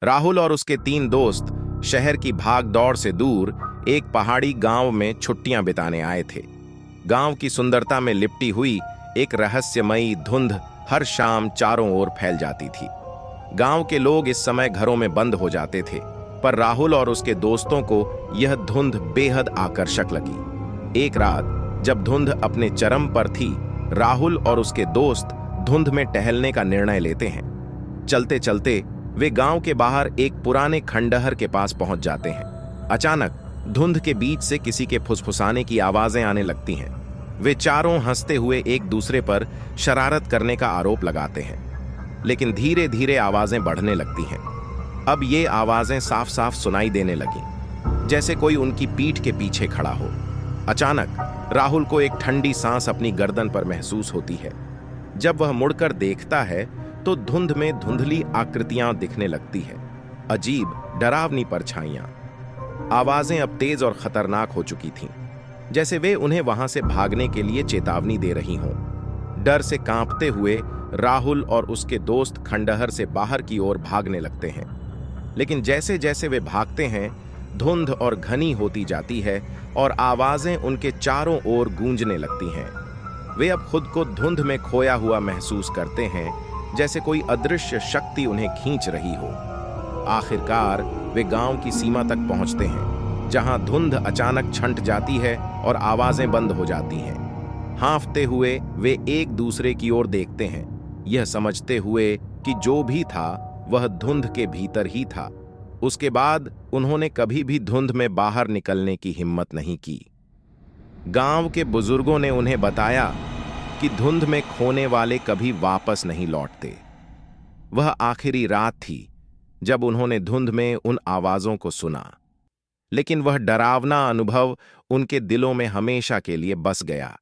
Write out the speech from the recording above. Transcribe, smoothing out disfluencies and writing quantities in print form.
राहुल और उसके 3 दोस्त शहर की भाग दौड़ से दूर एक पहाड़ी गांव में छुट्टियां बिताने आए थे। गांव की सुंदरता में लिपटी हुई एक रहस्यमयी धुंध हर शाम चारों ओर फैल जाती थी। गांव के लोग इस समय घरों में बंद हो जाते थे, पर राहुल और उसके दोस्तों को यह धुंध बेहद आकर्षक लगी। एक रात जब धुंध अपने चरम पर थी, राहुल और उसके दोस्त धुंध में टहलने का निर्णय लेते हैं। चलते चलते वे गांव के बाहर एक पुराने खंडहर के पास पहुंच जाते हैं। अचानक धुंध के बीच से किसी के फुसफुसाने की आवाजें आने लगती हैं। वे चारों हंसते हुए एक दूसरे पर शरारत करने का आरोप लगाते हैं, लेकिन धीरे धीरे आवाजें बढ़ने लगती हैं। अब ये आवाजें साफ साफ सुनाई देने लगीं, जैसे कोई उनकी पीठ के पीछे खड़ा हो। अचानक राहुल को एक ठंडी सांस अपनी गर्दन पर महसूस होती है। जब वह मुड़कर देखता है तो धुंध में धुंधली आकृतियां दिखने लगती है, अजीब डरावनी परछाइयां। आवाजें अब तेज और खतरनाक हो चुकी थीं, जैसे वे उन्हें वहां से भागने के लिए चेतावनी दे रही हों। डर से कांपते हुए राहुल और उसके दोस्त खंडहर से बाहर की ओर भागने लगते हैं, लेकिन जैसे जैसे वे भागते हैं धुंध और घनी होती जाती है और आवाजें उनके चारों ओर गूंजने लगती हैं। वे अब खुद को धुंध में खोया हुआ महसूस करते हैं, जैसे कोई अदृश्य शक्ति उन्हें खींच रही हो। आखिरकार वे गांव की सीमा तक पहुंचते हैं, जहां धुंध अचानक छंट जाती है और आवाजें बंद हो जाती हैं। हांफते हुए वे एक दूसरे की ओर देखते हैं, यह समझते हुए कि जो भी था वह धुंध के भीतर ही था। उसके बाद उन्होंने कभी भी धुंध में बाहर निकलने की हिम्मत नहीं की। गांव के बुजुर्गों ने उन्हें बताया कि धुंध में खोने वाले कभी वापस नहीं लौटते। वह आखिरी रात थी जब उन्होंने धुंध में उन आवाजों को सुना, लेकिन वह डरावना अनुभव उनके दिलों में हमेशा के लिए बस गया।